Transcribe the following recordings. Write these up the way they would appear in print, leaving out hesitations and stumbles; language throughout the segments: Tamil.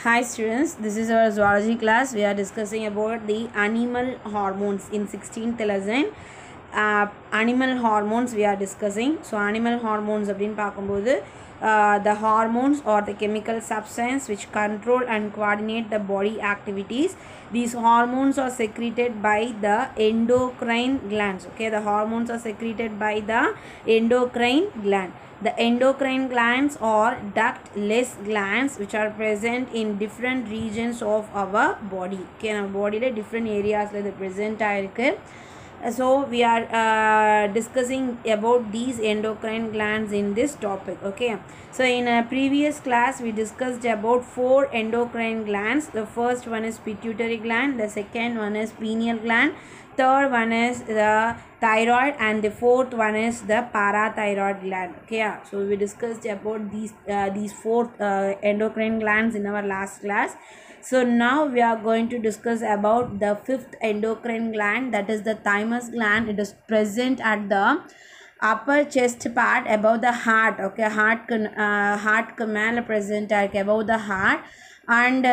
Hi students, this is our zoology class. We are discussing about the animal hormones in 16th lesson. Animal hormones we are discussing. So animal hormones அப்படினு பாக்கும்போது the hormones or the chemical substance which control and coordinate the body activities. These hormones are secreted by the endocrine glands. Okay, the hormones are secreted by the endocrine gland. The endocrine glands are ductless glands which are present in different regions of our body. Okay, our body le different areas la present ஆயிருக்கு. So we are discussing about these endocrine glands in this topic. Okay, so in a previous class we discussed about 4 endocrine glands. The first one is pituitary gland, the second one is pineal gland, third one is the thyroid, and the fourth one is the parathyroid gland. Okay, so we discussed about these 4 endocrine glands in our last class. So now we are going to discuss about the 5th endocrine gland, that is the thymus gland. It is present at the upper chest part above the heart. Okay, heart மேல present above the heart and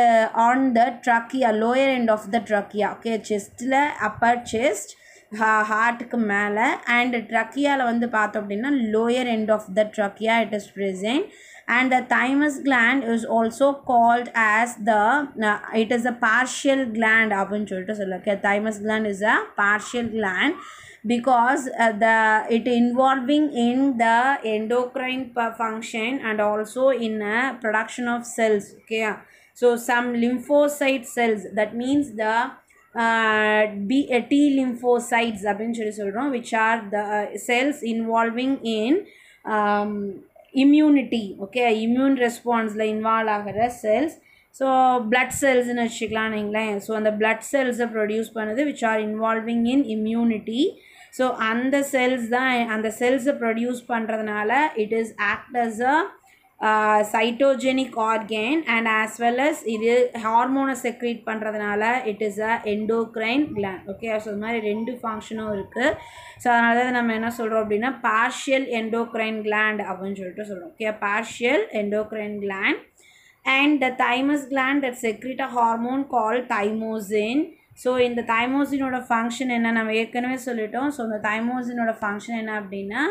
on the trachea, lower end of the trachea. Okay, chest la upper chest, ஹார்ட்டுக்கு மேலே and ட்ரக்கியாவில் வந்து பார்த்தோம் அப்படின்னா lower end of the trachea it is present. And the thymus gland is also called as the it is a partial gland அப்படின்னு சொல்லிட்டு சொல்லுவாங்க. Thymus gland is a partial gland because it involving in the endocrine function and also in production of cells. Okay, so some lymphocyte cells, that means the T lymphocytes அப்படின்னு சொல்லி சொல்கிறோம், which are the cells involving in immunity. Okay, immune response la involve ஆகிற cells. So blood cells னு வச்சுக்கலாம் நீங்களேன். ஸோ அந்த blood cells ப்ரொடியூஸ் பண்ணுது which are involving in immunity. So அந்த செல்ஸ் தான் அந்த செல்ஸை ப்ரொடியூஸ் பண்ணுறதுனால it is act as a cytogenic organ and as well as இது ஹார்மோனை செக்ரீட் பண்ணுறதுனால it is a endocrine gland. Okay, so இது மாதிரி ரெண்டு ஃபங்க்ஷனும் இருக்குது. ஸோ அதனால தான் நம்ம என்ன சொல்கிறோம் அப்படின்னா partial endocrine gland அப்படின்னு சொல்லிட்டு சொல்கிறோம். Okay, partial endocrine gland and the thymus gland that secrete a hormone called thymosin. So இந்த தைமோசினோட ஃபங்க்ஷன் என்ன நம்ம ஏற்கனவே சொல்லிட்டோம். ஸோ இந்த தைமோசினோட ஃபங்க்ஷன் என்ன அப்படின்னா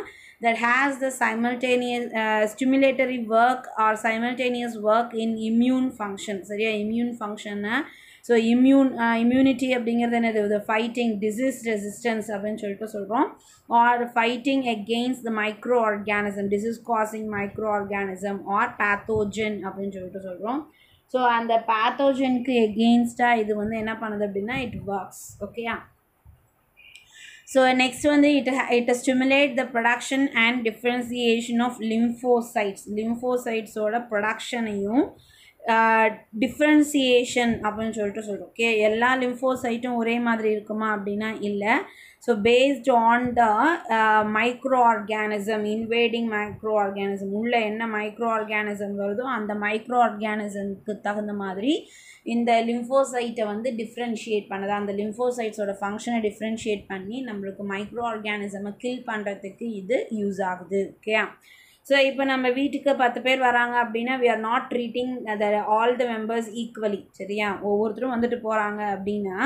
that has the simultaneous stimulatory work or simultaneous work in immune function. சரியா, immune function. ஸோ immunity அப்படிங்கிறது என்னது, the fighting disease resistance அப்படின்னு சொல்லிட்டு சொல்கிறோம், or fighting against the microorganism, disease causing microorganism or pathogen அப்படின்னு சொல்லிட்டு சொல்கிறோம். ஸோ அந்த பேத்தோஜனுக்கு எகெயின்ஸ்டாக இது வந்து என்ன பண்ணுது அப்படின்னா it works. ஓகேயா, ஸோ நெக்ஸ்ட் வந்து it stimulate the production and differentiation of lymphocytes. லிம்போசைட்ஸோட ப்ரொடக்ஷனையும் டிஃப்ரென்சியேஷன் அப்படின்னு சொல்லிட்டு சொல்கிறோம். ஓகே, எல்லா லிம்போசைட்டும் ஒரே மாதிரி இருக்குமா அப்படின்னா இல்லை. So based on the micro organism, invading micro organism, உள்ள என்ன மைக்ரோ ஆர்கானிசம் வருதோ அந்த மைக்ரோ ஆர்கானிசம்க்கு தகுந்த மாதிரி இந்த லிம்போசைட்டை வந்து டிஃப்ரென்ஷியேட் பண்ணுது. அந்த லிம்போசைட்ஸோட ஃபங்க்ஷனை டிஃப்ரென்ஷியேட் பண்ணி நம்மளுக்கு மைக்ரோ ஆர்கானிசமை கில் பண்ணுறதுக்கு இது யூஸ் ஆகுது. ஓகே, ஸோ இப்போ நம்ம வீட்டுக்கு 10 பேர் வராங்க அப்படின்னா we are not treating all the members equally. சரியா, ஒவ்வொருத்தரும் வந்துட்டு போகிறாங்க அப்படின்னா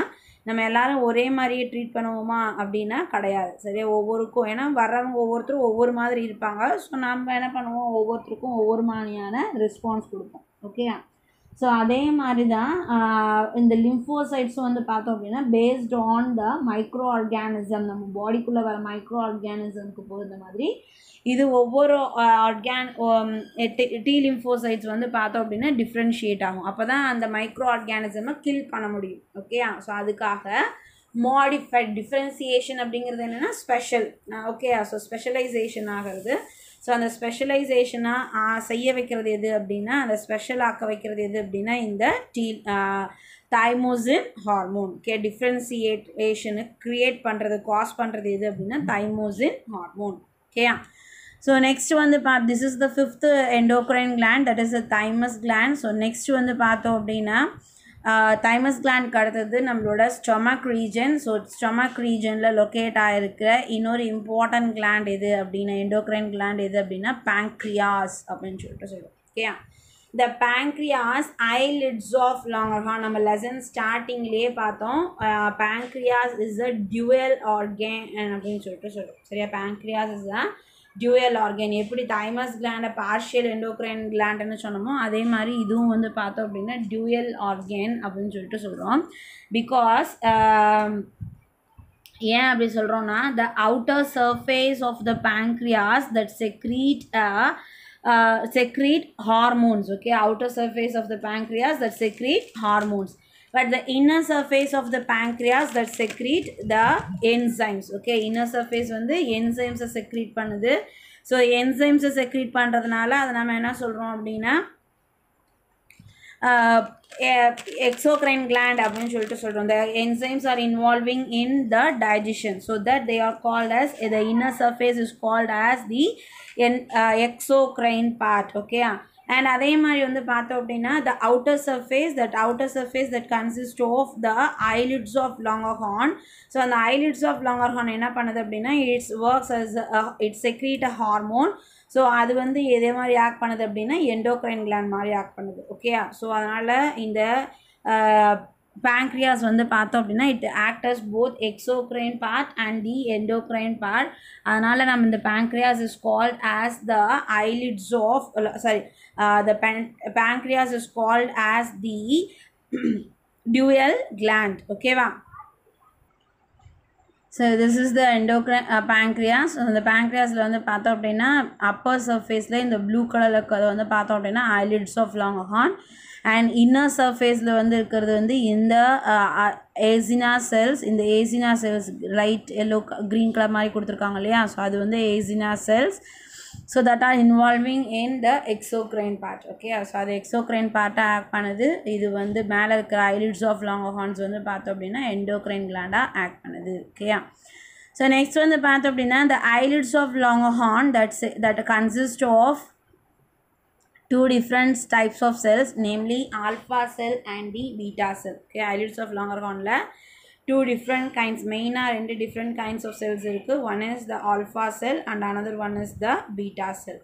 நம்ம எல்லாரும் ஒரே மாதிரியே ட்ரீட் பண்ணுவோமா அப்படின்னா கிடையாது. சரியா, ஒவ்வொருக்கும் ஏன்னா வர்றவங்க ஒவ்வொருத்தரும் ஒவ்வொரு மாதிரி இருப்பாங்க. ஸோ நம்ம என்ன பண்ணுவோம், ஒவ்வொருத்தருக்கும் ஒவ்வொரு மாதிரியான ரெஸ்பான்ஸ் கொடுப்போம். ஓகே, ஸோ அதே மாதிரி தான் இந்த லிம்போசைட்ஸும் வந்து பார்த்தோம் அப்படின்னா based on the micro organism, நம்ம பாடிக்குள்ளே வர மைக்ரோ ஆர்கானிசம்க்கு போகிற மாதிரி இது ஒவ்வொரு டி லிம்போசைட்ஸ் வந்து பார்த்தோம் அப்படின்னா டிஃப்ரென்ஷியேட் ஆகும். அப்போ தான் அந்த மைக்ரோ ஆர்கானிசமை கில் பண்ண முடியும். ஓகே, ஸோ அதுக்காக மாடிஃபைட் டிஃப்ரென்சியேஷன் அப்படிங்கிறது என்னென்னா ஸ்பெஷல். ஓகே, ஸோ ஸ்பெஷலைசேஷன் ஆகிறது. ஸோ அந்த ஸ்பெஷலைசேஷனாக செய்ய வைக்கிறது எது அப்படின்னா, அந்த ஸ்பெஷல் ஆக்க வைக்கிறது எது அப்படின்னா இந்த தைமோசின் ஹார்மோன். ஓகே, டிஃப்ரென்சியேஷனு க்ரியேட் பண்ணுறது காஸ் பண்ணுறது எது அப்படின்னா தைமோசின் ஹார்மோன். ஓகேயா, ஸோ நெக்ஸ்ட் வந்து this is the 5th endocrine gland, that is the thymus gland. So next வந்து பார்த்தோம் அப்படின்னா தைமஸ் கிளாண்ட் அடுத்தது நம்மளோட ஸ்டொமக் ரீஜன். ஸோ ஸ்டொமக் ரீஜனில் லொக்கேட் ஆகிருக்கிற இன்னொரு இம்பார்ட்டன்ட் கிளாண்ட் எது அப்படின்னா, எண்டோக்ரைன் கிளாண்ட் எது அப்படின்னா பேங்க்ரியாஸ் அப்படின்னு சொல்லிட்டு சொல்லுவோம். ஓகேயா, the pancreas eyelids of Langerhans நம்ம lesson startingலயே பார்த்தோம். Pancreas is a dual organ அப்படின்னு சொல்லிட்டு சொல்றோம். சரியா? pancreas is a dual organ. எப்படி thymus gland partial endocrine glandன்னு சொன்னோமோ அதே மாதிரி இதுவும் வந்து பார்த்தோம் அப்படின்னா dual organ அப்படின்னு சொல்லிட்டு சொல்றோம். because ஏன் அப்படி சொல்கிறோன்னா the outer surface of the pancreas that secrete hormones, okay, outer surface of the pancreas that secrete hormones, but the inner surface of the pancreas that secrete the enzymes, okay, inner surface வந்து enzymes secrete பண்ணுது. ஸோ enzymes secrete பண்ணுறதுனால அதை நம்ம என்ன சொல்கிறோம் அப்படின்னா exocrine gland அப்படின்னு சொல்லிட்டு சொல்கிறோம். The enzymes are involving in the digestion, so that they are called as, the inner surface is called as the exocrine part, okay. And அதே மாதிரி வந்து பார்த்தோம் அப்படின்னா the outer surface that consists of the eyelids of Langerhans. So அந்த eyelids of Langerhans என்ன பண்ணுது அப்படின்னா it works as it secrete a hormone. So அது வந்து எதே மாதிரி ஆக்ட் பண்ணுது அப்படின்னா எண்டோக்ரைன் கிளாண்ட் மாதிரி ஆக்ட் பண்ணுது, ஓகே. ஸோ அதனால் இந்த pancreas வந்து பார்த்தோம் அப்படின்னா it acts as both exocrine part and the endocrine part. அதனால் நம்ம இந்த pancreas is called as the eyelids of pancreas is called as the dual gland, ஓகேவா? So this is the endocrine pancreas. அந்த pancreasல வந்து பார்த்தோம் அப்படின்னா upper surfaceல இந்த ப்ளூ கலரில் இருக்கிறது வந்து பார்த்தோம் அப்படின்னா eyelids of Langerhans, and inner surfaceல வந்து இருக்கிறது வந்து இந்த acina cells. இந்த acina cells light yellow green colour மாதிரி கொடுத்துருக்காங்க இல்லையா? ஸோ அது வந்து acina cells, so that are involving in the exocrine part, okay. So அது exocrine part ஆக்ட் பண்ணுது. இது வந்து மேலே இருக்கிற eyelids of Langerhans வந்து பார்த்தோம் அப்படின்னா endocrine gland ஆக்ட் பண்ணுது, okay. ஸோ நெக்ஸ்ட் வந்து பார்த்தோம் அப்படின்னா the eyelids of Langerhans that consist of two different types of cells, namely alpha cell and the beta cell, okay. eyelids of Langerhansல two different kinds, மெயினாக ரெண்டு different kinds of cells இருக்குது. one is the alpha cell and another one is the beta cell.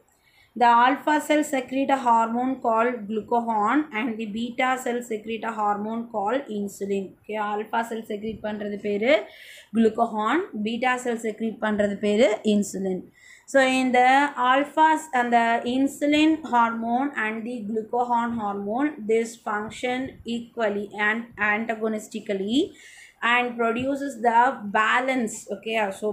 The alpha cell secrete a hormone called glucagon and the beta cell secrete a hormone called insulin, okay. alpha cell secrete பண்ணுறது பேர் glucagon, beta cell secrete பண்ணுறது பேர் insulin. So in the alphas and the insulin hormone and the glucagon hormone, this function equally and antagonistically and produces the balance, okay. So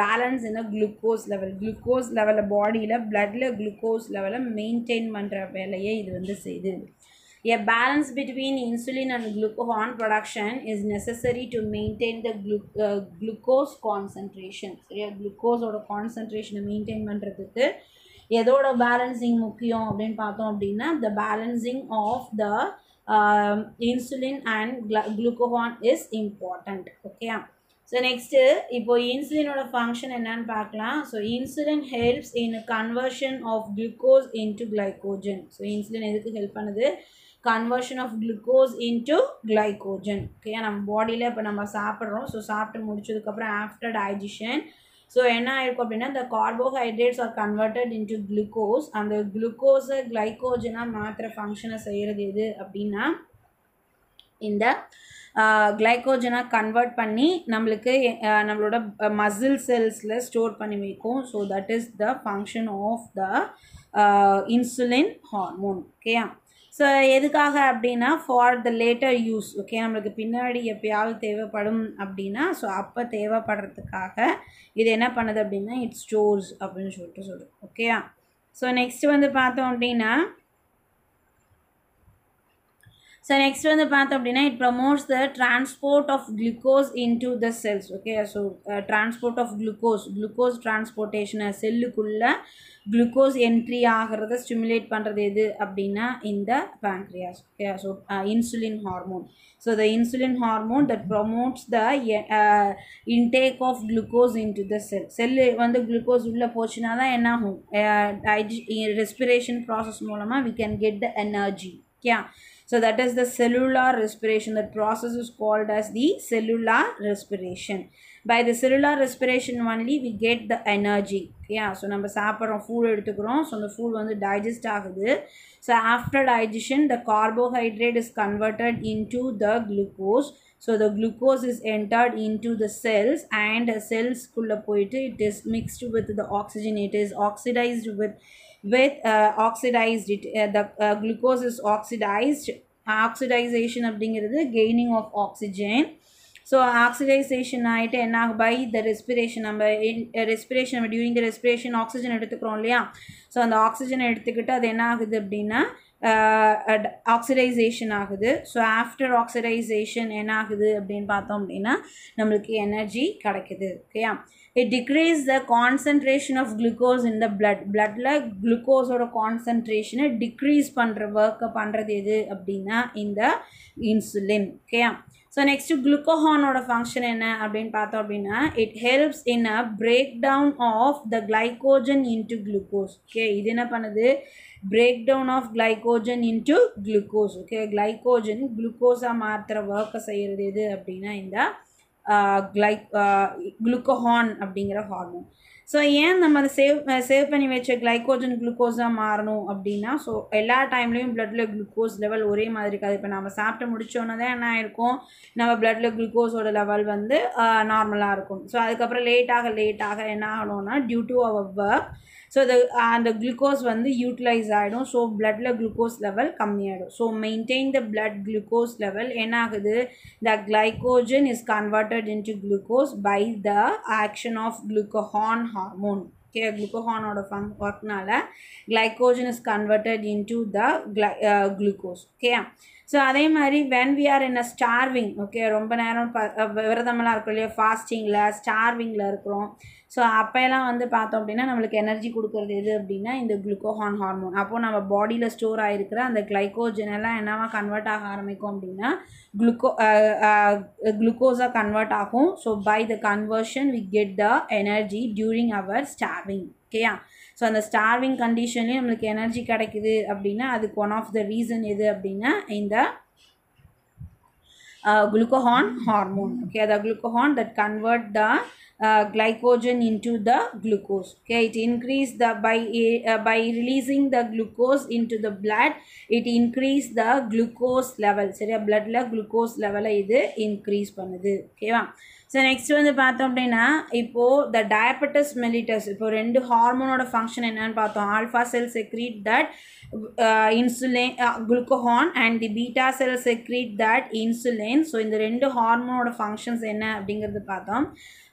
balance in a glucose level body la blood la glucose level maintain பண்ற வேலையை இது வந்து செய்து. A balance between insulin and glucagon production is necessary to maintain the glucose concentration. சரியா? glucose ஓட concentration maintain பண்ணுறதுக்கு எதோட பேலன்சிங் முக்கியம் அப்படின்னு பார்த்தோம் அப்படின்னா the balancing of the insulin and glucagon is important, okay. So next இப்போ இன்சுலினோட ஃபங்க்ஷன் என்னன்னு பார்க்கலாம். So insulin helps in conversion of glucose into glycogen. So insulin எதுக்கு ஹெல்ப் பண்ணுது? Conversion of glucose into glycogen, okay. நம்ம பாடியில் இப்போ நம்ம சாப்பிட்றோம். ஸோ சாப்பிட்டு முடிச்சதுக்கப்புறம் ஆஃப்டர் டைஜஷன் ஸோ என்ன ஆயிருக்கும் அப்படின்னா the carbohydrates are converted into glucose. அந்த குளுக்கோஸை கிளைகோஜனாக மாத்திர ஃபங்க்ஷனை செய்கிறது எது அப்படின்னா இந்த கிளைகோஜனாக கன்வெர்ட் பண்ணி நம்மளுக்கு நம்மளோட மசில் செல்ஸில் ஸ்டோர் பண்ணி வைக்கும். So that is the function of the insulin hormone, okay. So எதுக்காக அப்படின்னா for the later use, okay. நம்மளுக்கு பின்னாடி எப்பயாவது தேவைப்படும் அப்படின்னா ஸோ அப்போ தேவைப்படுறதுக்காக இது என்ன பண்ணுது அப்படின்னா இட் ஸ்டோர்ஸ் அப்படின்னு சொல்லிட்டு சொல்லுது, ஓகே. ஸோ நெக்ஸ்ட் வந்து பார்த்தோம் அப்படின்னா it promotes the transport of glucose into the cells, okay. So transport of glucose transportation செல்லுக்குள்ள glucose entry ஆகிறத stimulate பண்ணுறது எது அப்படின்னா இந்த pancreas, okay. So insulin hormone. So the insulin hormone that promotes the intake of glucose into the cell. Cell வந்து glucose உள்ள போச்சுன்னா தான் என்ன ஆகும்? respiration process மூலமாக we can get the energy, Yeah, so that is the cellular respiration. That process is called as the cellular respiration. By the cellular respiration only we get the energy. Yeah, so நம்ம சாப்பிட்றோம், food எடுத்துக்கிறோம், so அந்த food வந்து digest ஆகுது. So after digestion the carbohydrate is converted into the glucose. So the glucose is entered into the cells and cells குள்ள போயிட்டு it is mixed with the oxygen. It is oxidized with oxidized it, the glucose is oxidized. Oxidization அப்படிங்கிறது gaining of oxygen. So oxidization ஆகிட்டு என்ன by the respiration, நம்ம respiration நம்ம during the respiration oxygen எடுத்துக்கிறோம் இல்லையா, ஸோ அந்த ஆக்சிஜன் எடுத்துக்கிட்டு அது என்ன ஆகுது அப்படின்னா ஆக்சிடைசேஷன் ஆகுது. ஸோ ஆஃப்டர் ஆக்சிடைசேஷன் என்ன ஆகுது அப்படின்னு பார்த்தோம் அப்படின்னா நம்மளுக்கு எனர்ஜி கிடைக்குது. ஓகேயா, it decrease the concentration of glucose in the bloodல குளுக்கோஸோட கான்சன்ட்ரேஷனை டிக்ரீஸ் பண்ணுற ஒர்க்கை பண்ணுறது எது அப்படின்னா இந்த இன்சுலின். ஓகேயா, ஸோ நெக்ஸ்ட்டு குளுக்கோஹானோட ஃபங்க்ஷன் என்ன அப்படின்னு பார்த்தோம் அப்படின்னா it helps in a break down of the glycogen into glucose. Okay, இது என்ன பண்ணுது, break down of glycogen into glucose. Okay, glycogen குளுக்கோஸாக மாற்றுற ஒர்க்கை செய்கிறது எது அப்படின்னா இந்த குளுக்கோஹான் அப்படிங்கிற ஹார்மோன். ஸோ ஏன் நம்ம அதை சேவ் பண்ணி வச்ச கிளைகோஜன் குளுக்கோஸாக மாறணும் அப்படின்னா, ஸோ எல்லா டைம்லேயும் பிளட்டில் குளுக்கோஸ் லெவல் ஒரே மாதிரி இருக்காது. இப்போ நம்ம சாப்பிட்டு முடிச்சோன்னே தான் என்ன ஆயிருக்கும், நம்ம பிளட்டில் குளுக்கோஸோட லெவல் வந்து நார்மலாக இருக்கும். ஸோ அதுக்கப்புறம் லேட்டாக என்ன ஆகணும்னா due to our work so அந்த குளுக்கோஸ் வந்து யூட்டிலைஸ் ஆகிடும். ஸோ பிளட்டில் குளுக்கோஸ் லெவல் கம்மியாகிடும். So maintain the blood glucose level என்ன ஆகுது, the glycogen is converted into glucose by the action of glucagon hormone. Okay, குளுக்கோஹானோட ஒர்க்னால glycogen is converted into the glucose. Okay, so அதே மாதிரி when we are in a starving, okay, ரொம்ப நேரம் விரதமெல்லாம் இருக்கும் இல்லையா, ஃபாஸ்டிங்கில் ஸ்டார்விங்கில் இருக்கிறோம். ஸோ அப்போல்லாம் வந்து பார்த்தோம் அப்படின்னா நம்மளுக்கு எனர்ஜி கொடுக்குறது எது அப்படின்னா இந்த குளுக்கோஹான் ஹார்மோன். அப்போது நம்ம பாடியில் ஸ்டோர் ஆகிருக்கிற அந்த கிளைகோஜன் எல்லாம் என்னவா கன்வெர்ட் ஆக ஆரம்பிக்கும் அப்படின்னா குளுக்கோஸாக கன்வெர்ட் ஆகும். So by the conversion we get the energy during our starving. ஓகேயா, ஸோ அந்த ஸ்டார்விங் கண்டிஷன்லேயும் நம்மளுக்கு எனர்ஜி கிடைக்குது அப்படின்னா அதுக்கு ஒன் ஆஃப் த ரீசன் எது அப்படின்னா இந்த glucagon hormone. Okay, the glucagon that convert the glycogen into the glucose. Okay, it increase the by releasing the glucose into the blood, it increase the glucose level. சரியா, bloodல glucose level இது increase பண்ணுது. ஓகேவா, ஸோ நெக்ஸ்ட் வந்து பார்த்தோம் அப்படின்னா இப்போது த டயபெட்டிஸ் மெலிட்டஸ், இப்போ ரெண்டு ஹார்மோனோட ஃபங்க்ஷன் என்னன்னு பார்த்தோம். Alpha cell secrete that insulin glucagon and the beta cell secrete that insulin. So இந்த ரெண்டு ஹார்மோனோட ஃபங்க்ஷன்ஸ் என்ன அப்படிங்கிறது பார்த்தோம்.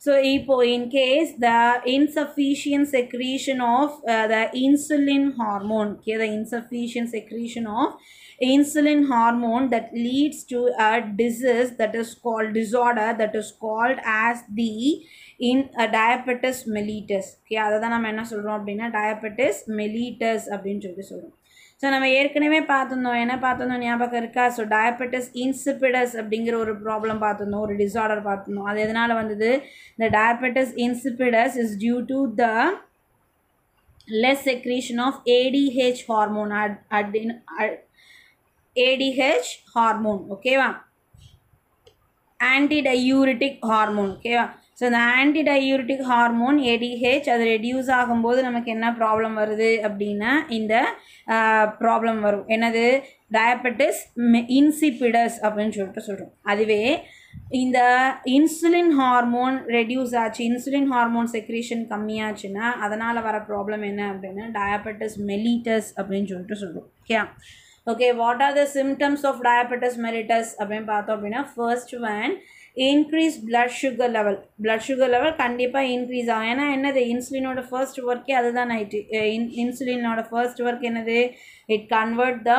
ஸோ இப்போது in case the insufficient secretion of the insulin hormone, okay, the insufficient secretion of insulin hormone that leads to a disease that is called disorder that is called as the diabetes mellitus. Okay, அதான் நம்ம என்ன சொல்கிறோம் அப்படின்னா diabetes mellitus அப்படின்னு சொல்கிறோம். ஸோ நம்ம ஏற்கனவே பார்த்துருந்தோம், என்ன பார்த்துருந்தோம் ஞாபகம் இருக்கா? ஸோ டயபெட்டிஸ் இன்சிபிடஸ் அப்படிங்கிற ஒரு ப்ராப்ளம் பார்த்துருந்தோம், ஒரு டிஸார்டர் பார்த்துருந்தோம். அது எதனால் வந்தது? இந்த diabetes insipidus is due to the less secretion of ADH hormone, ADH hormone. ஓகேவா, ஆன்டிடயூரிட்டிக் ஹார்மோன். ஓகேவா, ஸோ இந்த ஆன்டிடயூரிட்டிக் ஹார்மோன் ADH அது ரெடியூஸ் ஆகும்போது நமக்கு என்ன ப்ராப்ளம் வருது அப்படின்னா இந்த ப்ராப்ளம் வரும். என்னது? டயபெட்டிஸ் இன்சிபிடஸ் அப்படின்னு சொல்கிறோம். அதுவே இந்த இன்சுலின் ஹார்மோன் ரெடியூஸ் ஆச்சு, இன்சுலின் ஹார்மோன் செக்ரீஷன் கம்மியாச்சுன்னா அதனால் வர ப்ராப்ளம் என்ன அப்படின்னா டயபெட்டிஸ் மெலிட்டஸ் அப்படின்னு சொல்கிறோம். Okay, okay, what are the symptoms of diabetes mellitus அப்படின்னு பார்த்தோம் அப்படின்னா first one increased blood sugar level கண்டிப்பாக இன்க்ரீஸ் ஆகும். ஏன்னா என்னது, இன்சுலினோட ஃபர்ஸ்ட் ஒர்க்கே அதுதான் ஆயிட்டு. இன்சுலினோட ஃபர்ஸ்ட் ஒர்க் என்னது, it convert the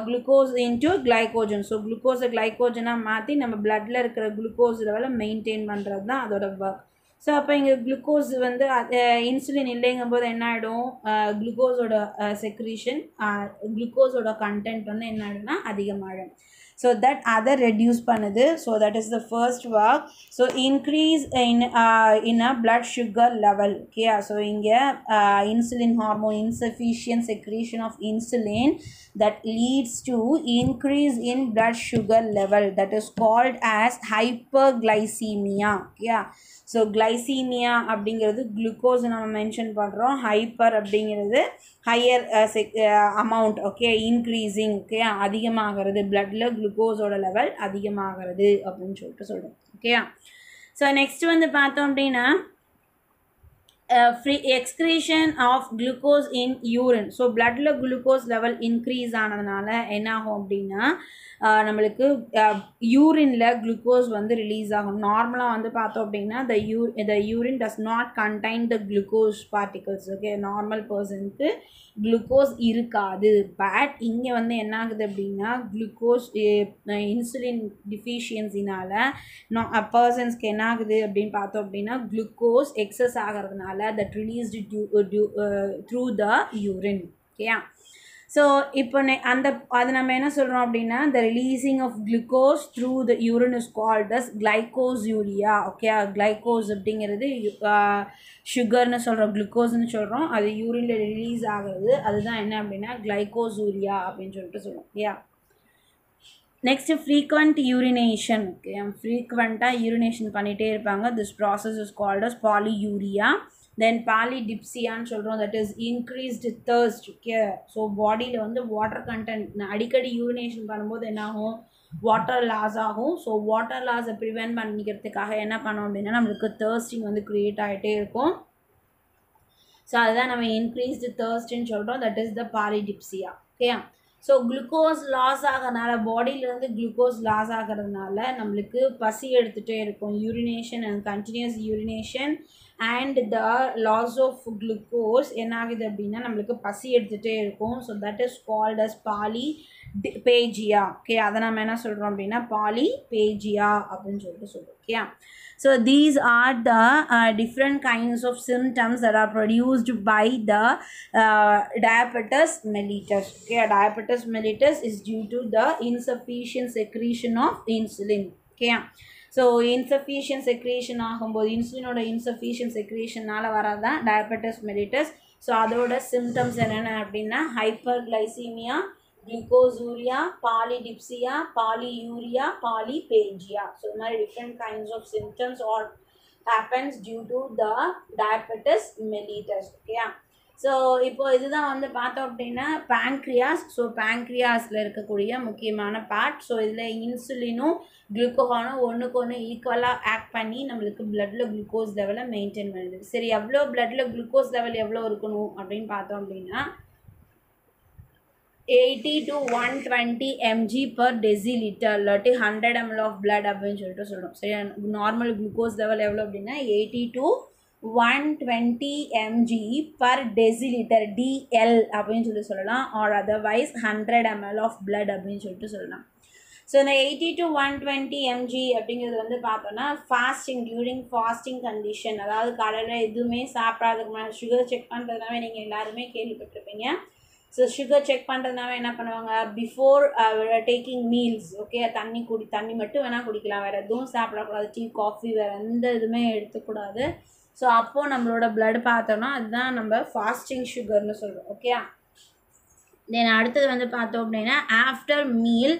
glucose into glycogen. ஸோ குளுக்கோஸை கிளைகோஜனாக மாற்றி நம்ம பிளட்டில் இருக்கிற குளுக்கோஸ் லெவலை மெயின்டைன் பண்ணுறது தான் அதோட ஒர்க். ஸோ அப்போ இங்கே குளுக்கோஸ் வந்து இன்சுலின் இல்லைங்கும் போது என்ன ஆகிடும், குளுக்கோஸோட செக்ரீஷன், குளுக்கோஸோட கண்டென்ட் வந்து என்ன ஆகிடும்னா அதிகமாகிடும். So that other reduce பண்ணுது. So that is the first work. So increase in a blood sugar level. Okay, so இங்கே insulin hormone, insufficient secretion of insulin that leads to increase in blood sugar level, that is called as hyperglycemia. Okay, so glycemia அப்படிங்கிறது குளுக்கோஸ் நம்ம மென்ஷன் பண்ணுறோம், ஹைப்பர் அப்படிங்கிறது higher amount. Okay, increasing. Okay, அதிகமாகிறது, பிளட்டில் குளுக்கோஸோட லெவல் அதிகமாகிறது அப்படின்னு சொல்லிட்டு சொல்கிறோம். ஓகே, ஸோ நெக்ஸ்ட் வந்து பார்த்தோம் அப்படின்னா free excretion of glucose in urine. So பிளட்டில் குளுக்கோஸ் லெவல் இன்க்ரீஸ் ஆனதுனால என்ன ஆகும் அப்படின்னா நம்மளுக்கு யூரினில் குளுக்கோஸ் வந்து ரிலீஸ் ஆகும். நார்மலாக வந்து பார்த்தோம் அப்படின்னா the urine does not contain the glucose particles. Okay, normal பர்சனுக்கு குளுக்கோஸ் இருக்காது. பட் இங்கே வந்து என்ன ஆகுது அப்படின்னா குளுக்கோஸ் இன்சுலின் டிஃபிஷியன்சினால் பர்சன்ஸ்க்கு என்ன ஆகுது அப்படின்னு பார்த்தோம் அப்படின்னா குளுக்கோஸ் எக்ஸஸ் ஆகிறதுனால that released through the urine. Okay, so இப்போ அது நம்ம என்ன சொல்கிறோம் அப்படின்னா the releasing of glucose through the urine is called as glycosuria. Okay, glycose அப்படிங்கிறது சுகர்னு சொல்கிறோம், குளுக்கோஸ்னு சொல்கிறோம், அது யூரினில் ரிலீஸ் ஆகிறது, அதுதான் என்ன அப்படின்னா glycosuria அப்படின்னு சொல்லிட்டு சொல்லுவோம். Yeah, next frequent urination. Okay, ஃப்ரீக்வெண்ட்டாக யூரினேஷன் பண்ணிகிட்டே இருப்பாங்க. This process is called as polyuria. Then பாலிடிப்சியான்னு சொல்கிறோம், that is increased thirst. Okay, so பாடியில் வந்து வாட்டர் கண்டென்ட் அடிக்கடி யூரினேஷன் பண்ணும்போது என்ன ஆகும், வாட்டர் லாஸ் ஆகும். ஸோ வாட்டர் லாஸை ப்ரிவென்ட் பண்ணிக்கிறதுக்காக என்ன பண்ணோம் அப்படின்னா நம்மளுக்கு தர்ஸ்டிங் வந்து க்ரியேட் ஆகிட்டே இருக்கும். ஸோ அதுதான் நம்ம இன்க்ரீஸ்டு தர்ஸ்ட்ன்னு சொல்கிறோம், that is the polydipsia. Okay, so glucose loss ஆகிறதுனால, பாடியிலேருந்து குளுக்கோஸ் லாஸ் ஆகிறதுனால நம்மளுக்கு பசி எடுத்துகிட்டே இருக்கும். Urination and continuous urination and the loss of glucose என்ன ஆகுது அப்படின்னா நம்மளுக்கு பசி எடுத்துகிட்டே இருக்கும். So that is called as polyphagia. Okay, அதை நம்ம என்ன சொல்கிறோம் அப்படின்னா பாலிபேஜியா அப்படின்னு சொல்லிட்டு சொல்கிறோம். Okay, so these are the different kinds of symptoms that are produced by the diabetes mellitus. Okay, diabetes mellitus is due to the insufficient secretion of insulin. Okay, so insufficient secretion ஆகும்போது இன்சுலினோட insufficient secretionனால வரதான் diabetes mellitus. ஸோ அதோட symptoms என்னென்ன அப்படின்னா hyperglycemia, glucosuria, polydipsia, polyuria, polyphagia. So the different kinds of symptoms or happens due to the diabetes mellitus. Okay, so இப்போ இதுதான் வந்து பார்த்தோம் அப்படின்னா பேங்க்ரியாஸ். ஸோ பேங்க்ரியாஸில் இருக்கக்கூடிய முக்கியமான பார்ட். ஸோ இதில் இன்சுலினும் குளுக்கோகானும் ஒன்றுக்கு ஒன்று ஈக்குவலாக ஆக்ட் பண்ணி நம்மளுக்கு பிளட்டில் குளுக்கோஸ் லெவலை மெயின்டைன் பண்ணுது. சரி, எவ்வளோ பிளட்டில் குளுக்கோஸ் லெவல் எவ்வளோ இருக்கணும் அப்படின்னு பார்த்தோம் அப்படின்னா 80 to 120 mg per deciliter இல்லாட்டி 100 ml of blood அப்படின்னு சொல்லிட்டு சொல்கிறோம். சரி, நார்மல் குளுக்கோஸ் லெவல் எவ்வளோ அப்படின்னா 80 to 120 mg per deciliter, DL அப்படின்னு சொல்லி சொல்லலாம், or otherwise 100 ml of blood அப்படின்னு சொல்லிட்டு சொல்லலாம். ஸோ இந்த 80 to 120 mg அப்படிங்கிறது வந்து பார்த்தோன்னா ஃபாஸ்டிங், டியூரிங் ஃபாஸ்டிங் கண்டிஷன், அதாவது காலையில் எதுவுமே சாப்பிடாதுக்கு முன்னாடி சுகர் செக் பண்ணுறதுனாவே நீங்கள் எல்லாருமே கேள்விப்பட்டிருப்பீங்க. ஸோ சுகர் செக் பண்ணுறதுனால என்ன பண்ணுவாங்க, பிஃபோர் டேக்கிங் மீல்ஸ். ஓகே, தண்ணி மட்டும் வேணால் குடிக்கலாம், வேறு எதுவும் சாப்பிடக்கூடாது, டீ காஃபி வேறு எந்த இதுவுமே எடுத்துக்கூடாது. ஸோ அப்போது நம்மளோட பிளட் பார்த்தோன்னா அதுதான் நம்ம ஃபாஸ்டிங் சுகர்னு சொல்கிறோம். ஓகே, தென் அடுத்தது வந்து பார்த்தோம் அப்படின்னா ஆஃப்டர் மீல்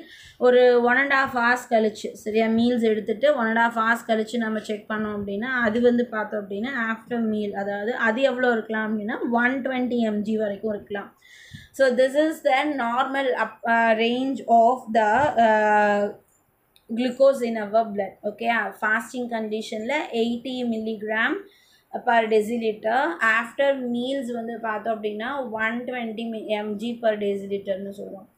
ஒரு 1.5 hours கழிச்சு, சரியா, மீல்ஸ் எடுத்துகிட்டு 1.5 hours கழிச்சு நம்ம செக் பண்ணோம் அப்படின்னா அது வந்து பார்த்தோம் அப்படின்னா ஆஃப்டர் மீல், அதாவது அது எவ்வளோ இருக்கலாம் அப்படின்னா 120 mg வரைக்கும் இருக்கலாம். So this is the normal range of the glucose in our blood. Okay, fasting condition la 80 milligram per deciliter. After meals வந்து பார்த்தோம் அப்படின்னா 120 mg per deciliter னு சொல்லுவோம்.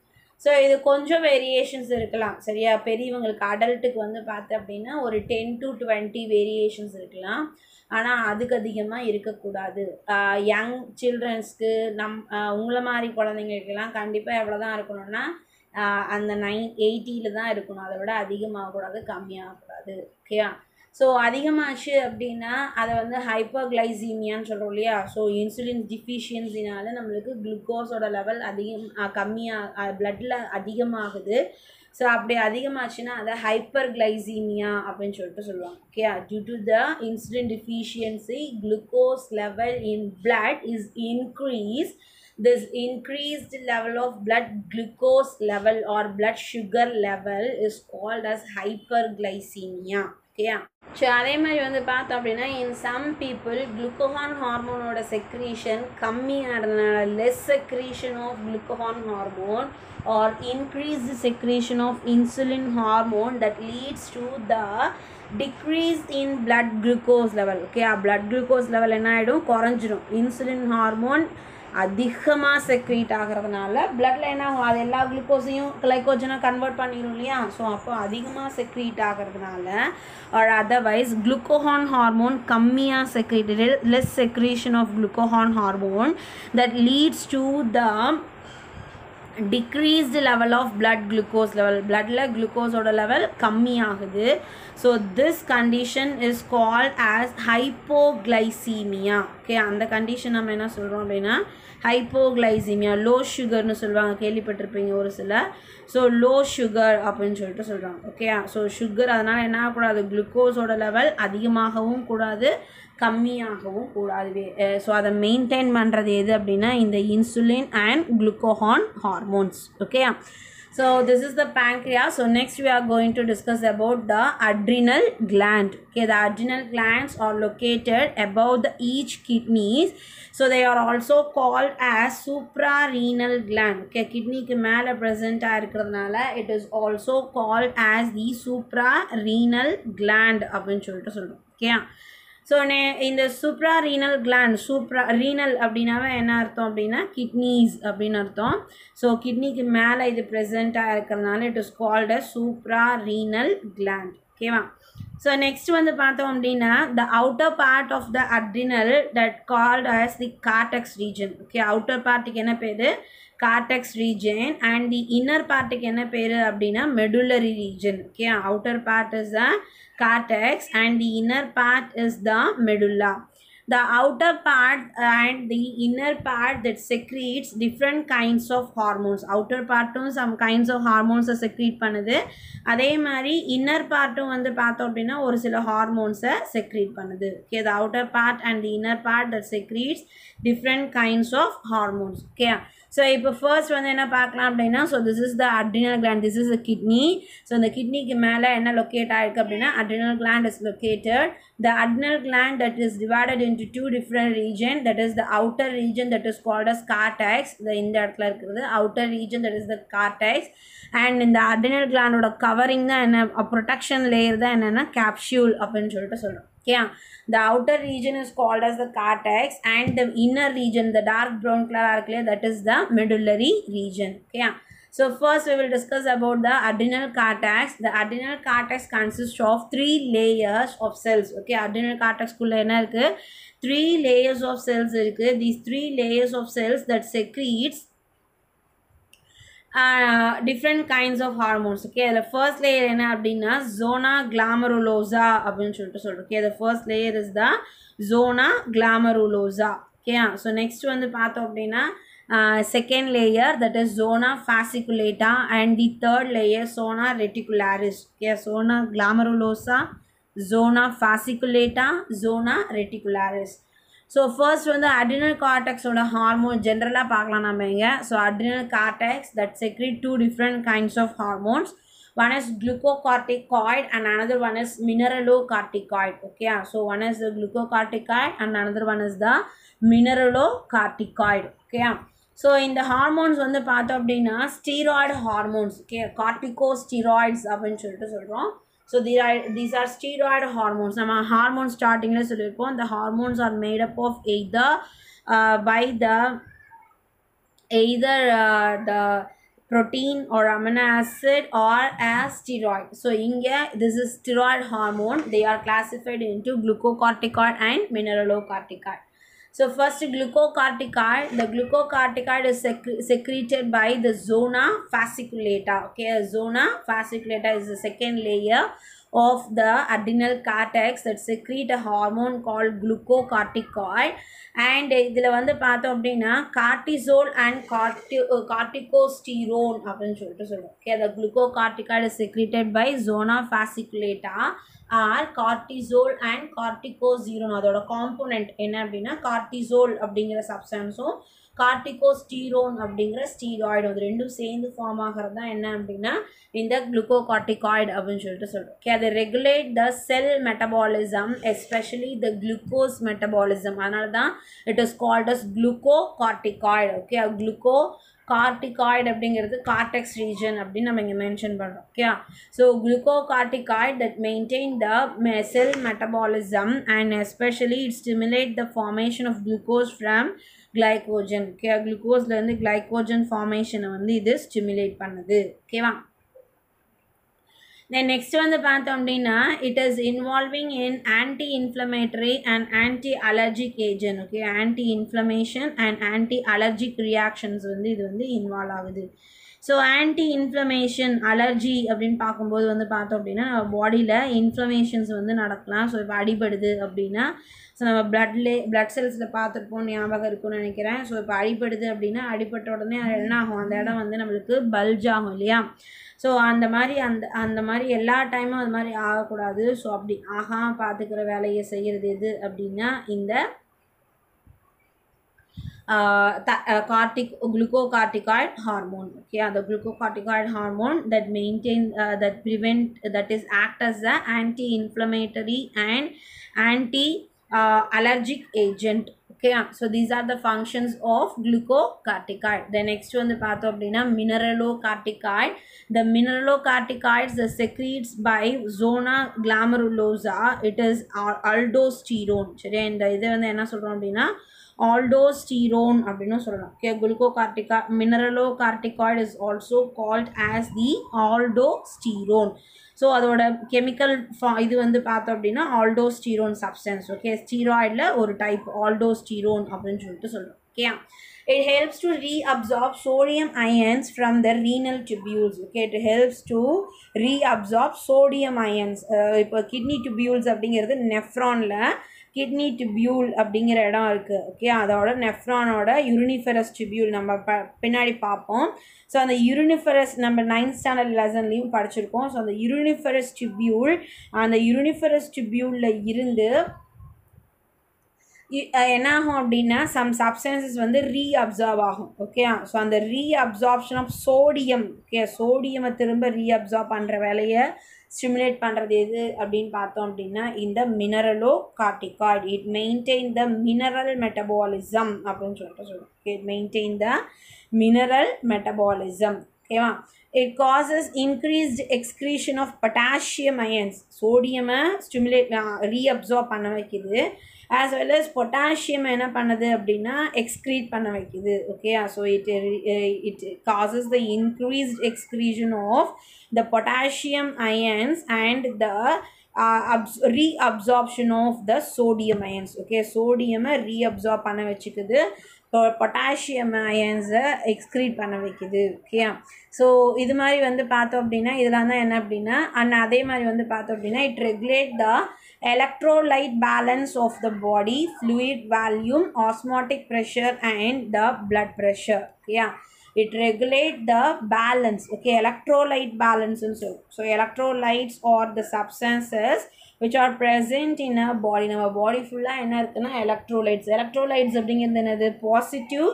ஸோ இது கொஞ்சம் வேரியேஷன்ஸ் இருக்கலாம், சரியா. பெரியவங்களுக்கு அடல்ட்டுக்கு வந்து பார்த்தோம் அப்படின்னா ஒரு 10 to 20 வேரியேஷன்ஸ் இருக்கலாம், ஆனால் அதுக்கு அதிகமாக இருக்கக்கூடாது. யங் சில்ட்ரன்ஸ்க்கு உங்களை மாதிரி குழந்தைங்களுக்கெல்லாம் கண்டிப்பாக எவ்வளோ தான் இருக்கணும்னா அந்த 80 தான் இருக்கணும், அதை விட அதிகமாகக்கூடாது, கம்மியாகக்கூடாது. ஓகேயா. ஸோ அதிகமாச்சு அப்படின்னா அதை வந்து ஹைப்பர்கிளைசீமியான்னு சொல்கிறோம் இல்லையா. ஸோ இன்சுலின் டிஃபிஷியன்சினால நம்மளுக்கு குளுக்கோஸோட லெவல் கம்மியாக பிளட்டில் அதிகமாகுது. ஸோ அப்படி அதிகமாச்சுன்னா அதை ஹைப்பர்கிளைசீமியா அப்படின்னு சொல்லிட்டு சொல்லுவாங்க. Okay, due to the insulin deficiency glucose level in blood is increase. This increased level of blood glucose level or blood sugar level is called as hyperglycemia. Okay. So அதே மாதிரி வந்து பார்த்தோம் அப்படின்னா in some people glucagon ஹார்மோனோட செக்ரீஷன் கம்மியாகிறதுனால less secretion of glucagon hormone or increased secretion of insulin hormone that leads to the decrease in blood glucose level. Okay, blood glucose level என்ன ஆகிடும், குறைஞ்சிடும். இன்சுலின் ஹார்மோன் அதிகமாக செக்ரீட் ஆகிறதுனால பிளட்டில் என்ன ஆகும், அது எல்லா குளுக்கோஸையும் கிளைக்கோஜனாக கன்வெர்ட் பண்ணிடும் இல்லையா. ஸோ அப்போ அதிகமாக செக்ரீட் ஆகிறதுனால ஆர் அதர்வைஸ் குளுக்கோஹான் ஹார்மோன் கம்மியாக secreted, less secretion of glucagon hormone that leads to the decreased level of blood glucose level. bloodல glucoseோட level கம்மியாகுது. so this condition is called as hypoglycemia. okay, அந்த condition நம்ம என்ன சொல்கிறோம் அப்படின்னா hypoglycemia, low sugarனு சொல்லுவாங்க, கேள்விப்பட்டிருப்பீங்க ஒரு சில. ஸோ லோ சுகர் அப்படின்னு சொல்லிட்டு சொல்கிறாங்க. ஓகே, ஸோ சுகர் அதனால் என்ன ஆகக்கூடாது, குளுக்கோஸோட லெவல் அதிகமாகவும் கூடாது கம்மியாகவும் கூடாது. ஸோ அதை மெயின்டைன் பண்ணுறது எது அப்படின்னா இந்த insulin and glucagon hormones. Okay, so this is the pancreas. so next we are going to discuss about the adrenal gland. okay, the adrenal glands are located above the each kidneys. so they are also called as suprarenal gland. okay, kidney ku mele present ஆயிருக்கிறதுனால it is also called as the suprarenal gland அப்படின்னு சொல்லிட்டு சொல்றோம். okay, ஸோ இந்த suprarenal gland, suprarenal அப்படின்னாவே என்ன அர்த்தம் அப்படின்னா கிட்னிஸ் அப்படின்னு அர்த்தம். ஸோ கிட்னிக்கு மேலே இது ப்ரெசண்ட்டாக இருக்கிறதுனால it is called a suprarenal gland. ஓகேவா. ஸோ நெக்ஸ்ட் வந்து பார்த்தோம் அப்படின்னா the outer part of the adrenal that called as the cortex region. Okay, outer பார்ட்டுக்கு என்ன பேர், cortex region. And the inner பார்ட்டுக்கு என்ன பேர் அப்படின்னா medullary region. Okay, outer part is the cortex and the inner part is the medulla. The outer part and the inner part that secretes different kinds of hormones. outer part some kinds of hormones secrete பண்ணுது. அதே மாதிரி inner part வந்து பார்த்தோம் அப்படின்னா ஒரு சில hormones secrete பண்ணுது. okay, the outer part and the inner part that secretes different kinds of hormones. okay, so இப்போ first வந்து என்ன பார்க்கலாம் அப்படின்னா so this is the adrenal gland, this is the kidney. so இந்த கிட்னிக்கு மேலே என்ன லொக்கேட் ஆயிருக்கு அப்படின்னா adrenal gland is located. the adrenal gland that is divided into two different regions, that is the outer region that is called as cortex. இந்த இடத்துல இருக்குது outer region, that is the cortex. and இந்த adrenal gland ஓட covering தான் என்ன, protection layer தான் என்னன்னா capsule அப்படின்னு சொல்லிட்டு சொல்கிறோம். okay, the outer region is called as the cortex and the inner region, the dark brown color இருக்குல்லையா, that is the medullary region. okay, so first we will discuss about the adrenal cortex. the adrenal cortex consists of 3 layers of cells. okay, adrenal cortex குள்ள என்ன இருக்கு, 3 layers of cells இருக்கு. these 3 layers of cells that secretes different kinds of hormones. okay, the first layer என்ன அப்படின்னா zona glomerulosa அப்படின்னு சொல்லிட்டு சொல்றோம். okay, the first layer is the zona glomerulosa. okay, so next வந்து பார்த்தோம் அப்படின்னா second layer, that is zona fasciculata, and the third layer zona reticularis. okay, zona glomerulosa, zona fasciculata, zona reticularis. so first வந்து adrenal cortex ஓட ஹார்மோன் ஜென்ரலாக பார்க்கலாம் நம்ம இங்கே. So adrenal cortex that secrete 2 different kinds of hormones. one is glucocorticoid and another one is mineralocorticoid. okay, so one is the glucocorticoid and another one is the mineralocorticoid. okay, so இந்த ஹார்மோன்ஸ் வந்து பார்த்தோம் அப்படின்னா ஸ்டீராய்டு ஹார்மோன்ஸ். okay, corticosteroids அப்படின்னு சொல்லிட்டு சொல்கிறோம். so these are steroid hormones. நம்ம ஹார்மோன் ஸ்டார்டிங்கில் சொல்லியிருப்போம். the hormones are made up of either the protein or amino acid or as steroid. so இங்கே this is steroid hormone. they are classified into glucocorticoid and mineralocorticoid. so first glucocorticoid, the glucocorticoid is secreted by the zona fasciculata. okay, zona fasciculata is the second layer of the adrenal cortex that secrete a hormone called glucocorticoid. And இதில் வந்து பார்த்தோம் அப்படின்னா cortisol and corticosterone அப்படின்னு சொல்லிட்டு சொல்லுவோம். Okay, the glucocorticoid is secreted by zona fasciculata or cortisol and corticosterone. அதோட காம்போனன்ட் என்ன அப்படின்னா cortisol அப்படிங்கிற சப்ஸ்டன்ஸும் கார்டிகோஸ்டீரோன் அப்படிங்கிற ஸ்டீராய்டு அது ரெண்டும் சேர்ந்து ஃபார்ம் ஆகிறது தான் என்ன அப்படின்னா இந்த குளுக்கோகார்டிகாய்டு அப்படின்னு சொல்லிட்டு சொல்கிறோம். ஓகே, அதை regulate the cell metabolism, especially the glucose metabolism. அதனால தான் it is called as glucocorticoid. Okay, corticoid அப்படிங்கிறது கார்டெக்ஸ் ரீஜன் அப்படின்னு நம்ம இங்கே மென்ஷன் பண்ணுறோம். Okay, so glucocorticoid that maintain the cell metabolism and especially it stimulate the formation of glucose from glycogen. Okay, குளுக்கோஸ்லேருந்து glycogen ஃபார்மேஷனை வந்து இது ஸ்டிமுலேட் பண்ணுது. ஓகேவா, தென் நெக்ஸ்ட் வந்து பார்த்தோம் அப்படின்னா it is involving in anti inflammatory and anti allergic agent. Okay, anti inflammation and anti allergic reactions வந்து இது வந்து இன்வால்வ் ஆகுது. ஸோ ஆன்டி இன்ஃப்ளமேஷன் அலர்ஜி அப்படின்னு பார்க்கும்போது வந்து பார்த்தோம் அப்படின்னா நம்ம பாடியில் இன்ஃப்ளமேஷன்ஸ் வந்து நடக்கலாம். ஸோ இப்போ அடிபடுது அப்படின்னா ஸோ நம்ம பிளட் செல்ஸில் பார்த்துருப்போம், ஞாபகம் இருக்கும்னு நினைக்கிறேன். ஸோ இப்போ அடிபடுது அப்படின்னா அடிபட்ட உடனே அது என்ன ஆகும், அந்த இடம் வந்து நம்மளுக்கு பல்ஜ் ஆகும் இல்லையா. ஸோ அந்த மாதிரி எல்லா டைமும் அது மாதிரி ஆகக்கூடாது. ஸோ அப்படி ஆகாமல் பார்த்துக்கிற வேலையை செய்கிறது எது அப்படின்னா இந்த glucocorticoid hormone. Okay, the glucocorticoid hormone that is act as a anti-inflammatory and anti-allergic agent. Okay, so these are the functions of glucocorticoid. The next one the path of mineralocorticoid. The mineralocorticoids the secretes by zona glomerulosa. It is aldosterone. சரி, இந்த இதை வந்து என்ன சொல்கிறோம் அப்படின்னா aldosterone அப்படின்னு சொல்லலாம். Okay, mineralocorticoid is also called as the aldosterone. So அதோட கெமிக்கல் இது வந்து பார்த்தோம் அப்படின்னா ஆல்டோஸ்டீரோன் சப்ஸ்டன்ஸ். ஓகே, ஸ்டீராய்டில் ஒரு டைப் ஆல்டோஸ்டீரோன் அப்படின்னு சொல்லிட்டு சொல்கிறோம். Okay, it helps to reabsorb sodium ions from the renal tubules. Okay, it helps to reabsorb sodium ions. இப்போ கிட்னி tubules அப்படிங்கிறது நெஃப்ரானில் கிட்னி டிபியூல் அப்படிங்கிற இடம் இருக்குது. ஓகே, அதோட நெஃப்ரானோட யூரினிஃபெரஸ் டிபியூல் நம்ம பின்னாடி பார்ப்போம். ஸோ அந்த யூரினிஃபெரஸ் நம்ம 9th ஸ்டாண்டர்ட் லெசன்லேயும் படிச்சிருக்கோம். ஸோ அந்த யூரினிஃபெரஸ் டிபியூலில் இருந்து என்ன ஆகும் அப்படின்னா சம் சப்ஸ்டன்சஸ் வந்து ரீஅப்சார்ப் ஆகும். ஓகே, ஸோ அந்த ரீஅப்சார்ப்ஷன் ஆஃப் சோடியம். ஓகே, சோடியமை திரும்ப ரீஅப்சார்ப் பண்ணுற வேலையை ஸ்டிமுலேட் பண்ணுறது எது அப்படின்னு பார்த்தோம் அப்படின்னா இந்த mineralocorticoid. It maintain the mineral metabolism அப்படின்னு சொல்லிட்டு சொல்லுவோம். Okay, it maintain the mineral metabolism. ஓகேவா, it causes increased excretion of potassium ions. சோடியமை ஸ்டிமுலேட் ரீஅப்சார்ப் பண்ண வைக்குது, as well as potassium என்ன பண்ணுது அப்படின்னா எக்ஸ்க்ரீட் பண்ண வைக்குது. Okay, so it causes the increased excretion of the potassium ions and the reabsorption of the sodium ions. Okay, சோடியமை ரீஅப்சார்ப் பண்ண வச்சுக்குது, பொட்டாசியம் அயன்ஸை எக்ஸ்க்ரீட் பண்ண வைக்குது. ஓகே, ஸோ இது மாதிரி வந்து பார்த்தோம் அப்படின்னா இதெல்லாம் தான் என்ன அப்படின்னா அதே மாதிரி வந்து பார்த்தோம் அப்படின்னா it regulate the electrolyte balance of the body, fluid volume, osmotic pressure and the blood pressure. Yeah, it regulate the balance. Okay, electrolyte balance also. So electrolytes are the substances which are present in a body. நம்ம body ஃபுல்லாக என்ன இருக்குன்னா எலக்ட்ரோலைட்ஸ் அப்படிங்கிறது என்னது positive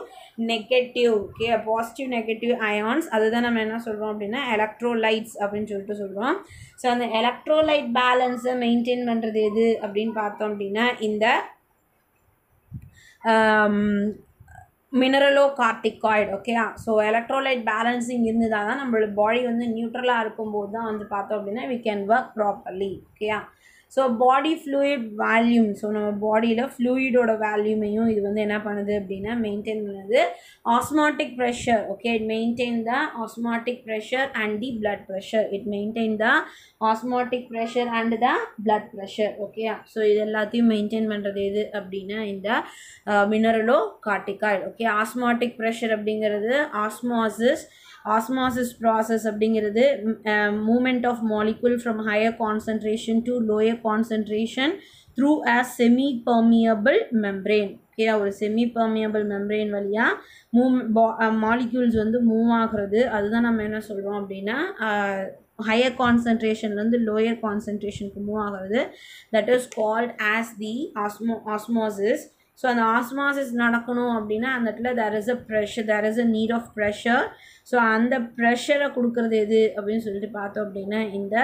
negative. Okay, positive negative ions அதுதான் நம்ம என்ன சொல்கிறோம் அப்படின்னா எலக்ட்ரோலைட்ஸ் அப்படின்னு சொல்லிட்டு சொல்கிறோம். ஸோ அந்த எலக்ட்ரோலைட் பேலன்ஸை மெயின்டைன் பண்ணுறது எது அப்படின்னு பார்த்தோம் அப்படின்னா இந்த mineralocorticoid. Okay, so electrolyte balancing இருந்ததால் தான் நம்மளோட பாடி வந்து நியூட்ரலாக இருக்கும்போது தான் வந்து பார்த்தோம் அப்படின்னா we can work properly. Okay, so body fluid volume. So நம்ம பாடியில் ஃப்ளூயிடோட வேல்யூமையும் இது வந்து என்ன பண்ணுது அப்படின்னா மெயின்டைன் பண்ணுது. Osmotic pressure. Okay, it maintain the osmotic pressure and the blood pressure. It maintain the osmotic pressure and the blood pressure. Okay, so இது எல்லாத்தையும் மெயின்டைன் பண்ணுறது எது அப்படின்னா இந்த மினரலோகார்டிகாய்டு. ஓகே, ஆஸ்மாட்டிக் ப்ரெஷர் அப்படிங்கிறது ஆஸ்மாசிஸ் ஆஸ்மாசிஸ் ப்ராசஸ் அப்படிங்கிறது movement of molecule from higher concentration to lower concentration through a semi permeable membrane. Okay, ஒரு செமி பெர்மியபிள் மெம்ப்ரேன் வழியாக மாலிக்யூல்ஸ் வந்து மூவ் ஆகிறது. அதுதான் நம்ம என்ன சொல்கிறோம் அப்படின்னா ஹையர் கான்சன்ட்ரேஷன்லேருந்து லோயர் கான்சன்ட்ரேஷனுக்கு மூவ் ஆகிறது. That is called as the osmosis. So அந்த ஆஸ்மாசிஸ் நடக்கணும் அப்படின்னா அந்த இடத்துல there is a pressure, there is a need of pressure. So அந்த ப்ரெஷரை கொடுக்குறது எது அப்படின்னு சொல்லிட்டு பார்த்தோம் அப்படின்னா இந்த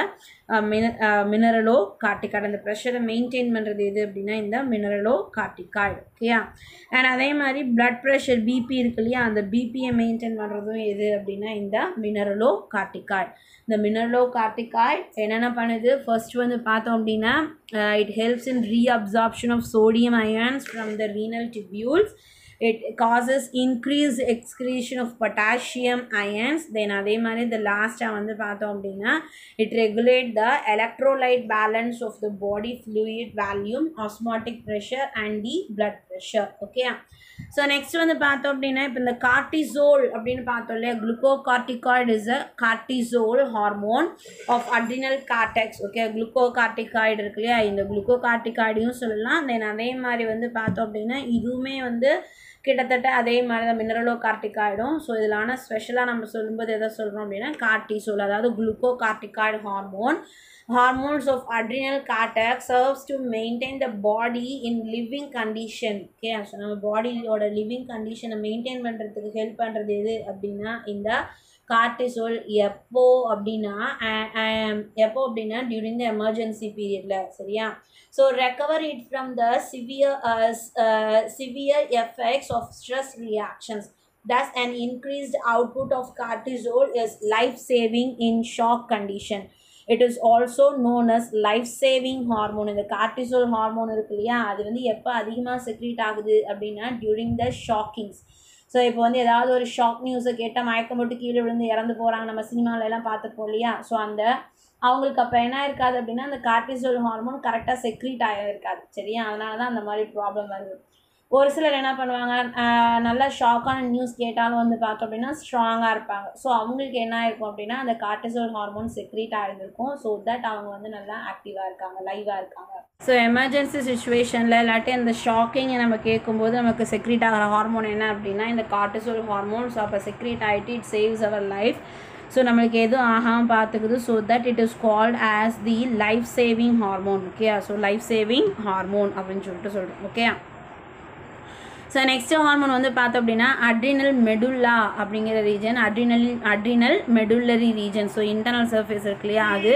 மினரலோ கார்டிகாய்டு. அந்த ப்ரெஷரை மெயின்டைன் பண்ணுறது எது அப்படின்னா இந்த மினரலோ கார்டிகாய்டு. ஓகேயா, அண்ட் அதே மாதிரி பிளட் ப்ரெஷர் பிபி இருக்கு இல்லையா, அந்த பிபியை மெயின்டைன் பண்ணுறதும் எது அப்படின்னா இந்த மினரலோ கார்டிகாய்டு. இந்த மினரலோ கார்டிகாய்டு என்னென்ன பண்ணுது, ஃபர்ஸ்ட் வந்து பார்த்தோம் அப்படின்னா it helps in reabsorption of sodium ions from the renal tubules. It causes increased excretion of potassium ions. Then அதே மாதிரி the last வந்து பார்த்தோம் அப்படின்னா it regulate the electrolyte balance of the body fluid volume, osmotic pressure and the blood pressure. Okay, so next வந்து பார்த்தோம் அப்படின்னா இப்போ இந்த கார்டிசோல் அப்படின்னு பார்த்தோம் இல்லையா, glucocorticoid is a cortisol hormone of adrenal cortex. Okay, glucocorticoid இருக்கு இல்லையா, இந்த glucocorticoidயும் சொல்லலாம். தென் அதே மாதிரி வந்து பார்த்தோம் அப்படின்னா இதுவுமே வந்து கிட்டத்தட்ட அதே மாதிரி தான் மினரலோ கார்டிகாய்டும். ஸோ இதிலான ஸ்பெஷலாக நம்ம சொல்லும்போது எதை சொல்கிறோம் அப்படின்னா கார்டிசோல், அதாவது glucocorticoid hormones of adrenal cortex serves to maintain the body in living condition. Okay, so நம்ம பாடியோட லிவிங் கண்டிஷனை மெயின்டைன் பண்ணுறதுக்கு ஹெல்ப் பண்ணுறது எது அப்படின்னா இந்த கார்டிசோல். எப்போ அப்படின்னா டியூரிங் த எமர்ஜென்சி பீரியடில். சரியா, so recover it from the severe effects of stress reactions. Thus, an increased output of cortisol is life-saving in shock condition. It is also known as life-saving hormone. இந்த கார்டிசோல் ஹார்மோன் இருக்கு இல்லையா, அது வந்து எப்போ அதிகமாக செக்ரீட் ஆகுது அப்படின்னா டியூரிங் த ஷாக்கிங்ஸ். ஸோ இப்போ வந்து ஏதாவது ஒரு ஷாக் நியூஸை கேட்டால் மயக்கம் போட்டு கீழே விழுந்து இறந்து போகிறாங்க, நம்ம சினிமாவிலலாம் பார்த்துப்போம் இல்லையா. ஸோ அந்த அவங்களுக்கு அப்போ என்ன இருக்காது அப்படின்னா அந்த கார்டிசோல் ஹார்மோன் கரெக்டாக செக்ரீட் ஆகிருக்காது. சரியா, அதனால தான் அந்த மாதிரி ப்ராப்ளம் வருது. ஒரு சிலர் என்ன பண்ணுவாங்க, நல்லா ஷாக்கான நியூஸ் கேட்டாலும் வந்து பார்த்தோம் அப்படின்னா ஸ்ட்ராங்காக இருப்பாங்க. ஸோ அவங்களுக்கு என்ன இருக்கும் அப்படின்னா அந்த கார்டிசோல் ஹார்மோன் செக்ரீட் ஆகிருக்கும். ஸோ தட் அவங்க வந்து நல்லா ஆக்டிவாக இருக்காங்க, லைவாக இருக்காங்க. ஸோ எமர்ஜென்சி சுச்சுவேஷனில் இல்லாட்டி அந்த ஷாக்கிங்கை நம்ம கேட்கும்போது நமக்கு செக்ரீட் ஆகிற ஹார்மோன் என்ன அப்படின்னா இந்த கார்டிசோல் ஹார்மோன். ஸோ அப்போ செக்ரீட் ஆகிட்டு it saves our life. So நம்மளுக்கு எதுவும் ஆகாமல் பார்த்துக்குது. So that it is called as the life saving hormone. Okay, so life saving hormone அப்படின்னு சொல்லிட்டு சொல்கிறோம். ஓகே, ஸோ நெக்ஸ்ட் ஹார்மோன் வந்து பார்த்தோம் அப்படின்னா அட்ரினல் மெடுல்லா அப்படிங்கிற region, adrenal medullary region. So internal surface இருக்கு இல்லையா அது.